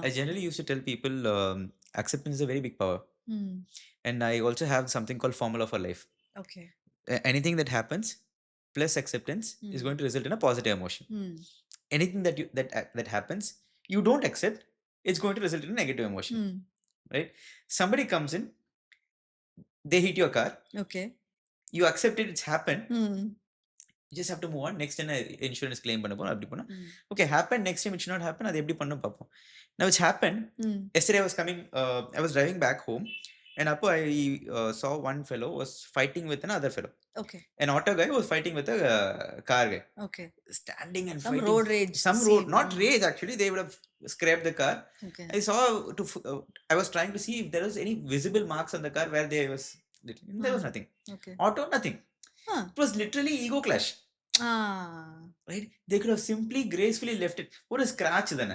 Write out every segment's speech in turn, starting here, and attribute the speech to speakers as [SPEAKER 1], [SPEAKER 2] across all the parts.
[SPEAKER 1] I generally used to tell people acceptance is a very big power. And I also have something called formula for life.
[SPEAKER 2] Okay.
[SPEAKER 1] Anything that happens plus acceptance is going to result in a positive emotion. Anything that happens you don't accept, it's going to result in a negative emotion. Right? Somebody comes in, they hit your car,
[SPEAKER 2] Okay.
[SPEAKER 1] you accept it, it's happened. You just have to move on. Next time insurance claim பண்ண போறோம் அப்படி போனா okay happen, next time it should not happen, அது எப்படி பண்ண பார்ப்போம். Now it's happened. Yesterday I was coming, I was driving back home, and appo I saw one fellow was fighting with another fellow.
[SPEAKER 2] Okay.
[SPEAKER 1] An auto guy was fighting with a car guy.
[SPEAKER 2] Okay.
[SPEAKER 1] Standing and
[SPEAKER 2] Some
[SPEAKER 1] fighting.
[SPEAKER 2] road rage
[SPEAKER 1] Some road,
[SPEAKER 2] scene,
[SPEAKER 1] not rage actually. They would have scraped the car.
[SPEAKER 2] Okay.
[SPEAKER 1] I saw I was trying to see if there was any visible marks on the car where there was. There was nothing.
[SPEAKER 2] Okay.
[SPEAKER 1] Auto, nothing. It was literally ego clash. Right? They could have simply gracefully left it. What a scratch then.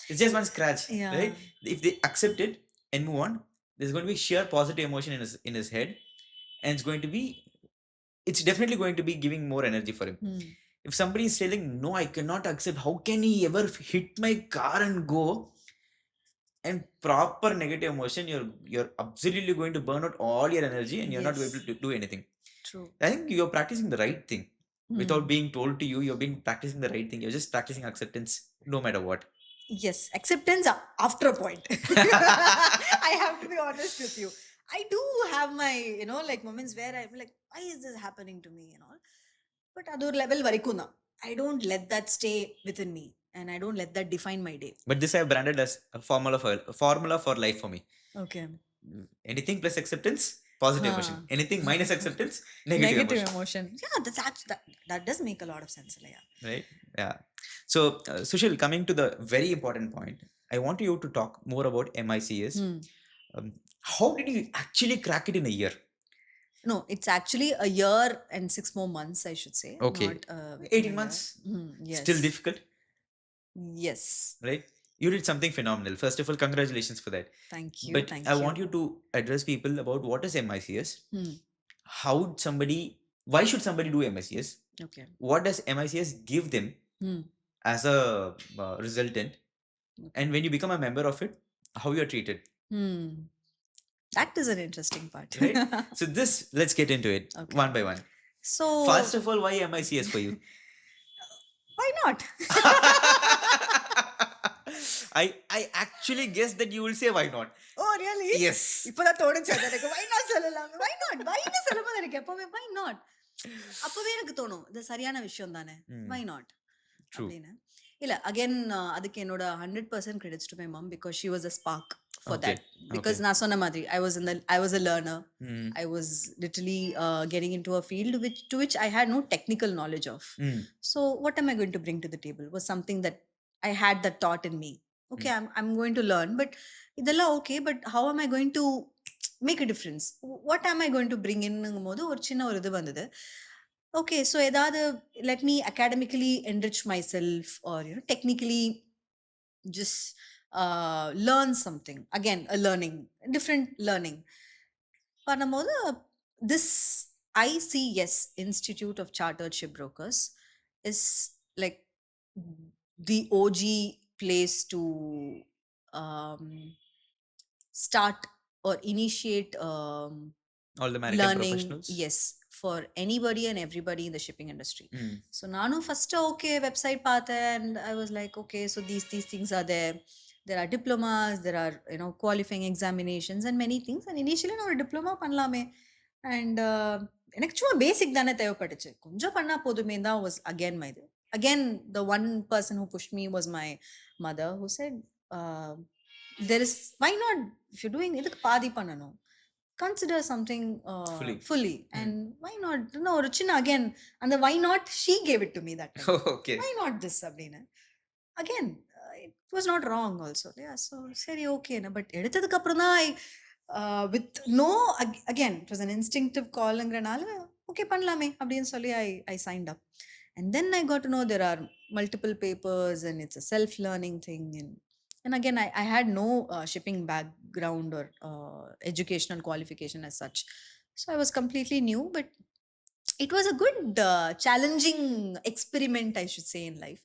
[SPEAKER 1] It's just one scratch.
[SPEAKER 2] Yeah.
[SPEAKER 1] Right? If they accept it and move on, there's going to be sheer positive emotion in his head, and it's definitely going to be giving more energy for him. If somebody is telling no, I cannot accept, how can he ever hit my car and go, and proper negative emotion, you're absolutely going to burn out all your energy and you're not able to do anything.
[SPEAKER 2] True.
[SPEAKER 1] I think you're practicing the right thing. Without being told to you, you've been practicing the right thing. You're just practicing acceptance no matter what.
[SPEAKER 2] Yes, acceptance after a point. I have to be honest with you. I do have my, like moments where I'm like, why is this happening to me and all? But other level varikuna, I don't let that stay within me, and I don't let that define my day.
[SPEAKER 1] But this I have branded as a formula for life for me.
[SPEAKER 2] Okay.
[SPEAKER 1] Anything plus acceptance, positive emotion. Anything minus acceptance, negative emotion.
[SPEAKER 2] Yeah, that does make a lot of sense, Laya.
[SPEAKER 1] Right? Yeah. So, Sushil, coming to the very important point, I want you to talk more about MICS. How did you actually crack it in a year?
[SPEAKER 2] No, it's actually a year and 6 more months, I should say.
[SPEAKER 1] Okay.
[SPEAKER 2] Not,
[SPEAKER 1] 18 months?
[SPEAKER 2] Yes.
[SPEAKER 1] Still difficult?
[SPEAKER 2] Yes.
[SPEAKER 1] Right? You did something phenomenal. First of all, congratulations for that.
[SPEAKER 2] Thank you.
[SPEAKER 1] But I want you to address people about what is MICS. Why should somebody do MICS?
[SPEAKER 2] Okay.
[SPEAKER 1] What does MICS give them as a resultant? Okay. And when you become a member of it, how you are treated?
[SPEAKER 2] That is an interesting part.
[SPEAKER 1] Right? So let's get into it. Okay. One by one.
[SPEAKER 2] So
[SPEAKER 1] first of all, why MICS for you?
[SPEAKER 2] Why not?
[SPEAKER 1] I actually guessed that you will say why not.
[SPEAKER 2] Oh, really?
[SPEAKER 1] Yes.
[SPEAKER 2] இப்போதான் தோணுச்சு எனக்கு why not சொல்லலாம். Why not? Why ன்னு சொல்லும்போது எனக்கு எப்பவுமே why not? அப்பவே எனக்கு தோணும் இது சரியான விஷயம் தானே. Why not? அப்படின்னு. இல்ல அகைன் அதுக்கு என்னோட 100% credits to my mom because she was a spark for that. Because நான் சொன்ன மாதிரி I was a learner. I was literally getting into a field to which I had no technical knowledge of. So what am I going to bring to the table was something that I had that thought in me. Okay, I'm going to learn, but இதெல்லாம் okay, but how am I going to make a difference? What am I going to bring in போது ஒரு சின்ன ஒரு இது வந்தது. Okay, so ஏதாவது let me academically enrich myself or technically just learn something. Again, different learning. பண்ணும்போது this ICS, Institute of Chartered Shipbrokers, is like the OG place to start or initiate
[SPEAKER 1] all the American
[SPEAKER 2] learning
[SPEAKER 1] professionals.
[SPEAKER 2] Yes, for anybody and everybody in the shipping industry. So nanu first okay website paathen and I was like, okay, so these things are there are diplomas, there are qualifying examinations and many things, and initially நான் ஒரு diploma பண்ணலாமே and எனக்கு சும்மா பேசிக் தானே தேவைப்பட்டுச்சு, கொஞ்சம் பண்ணா போதுமே தான் was again the one person who pushed me was my mother, who said there is, why not, if you're doing இதுக்கு பாதி பண்ணணும், consider something fully. And why not, ஒரு சின்ன again அந்த why not she gave it to me that time.
[SPEAKER 1] Okay.
[SPEAKER 2] Why not this அப்படின்னு again it was not wrong also. Yeah, so சரி okay but எடுத்ததுக்கு அப்புறம் தான் with no again it was an instinctive callங்கறனால okay பண்ணலாமே அப்படின்னு சொல்லி I signed up, and then I got to know there are multiple papers and it's a self learning thing, and again I had no shipping background or educational qualification as such, so I was completely new, but it was a good challenging experiment, I should say, in life.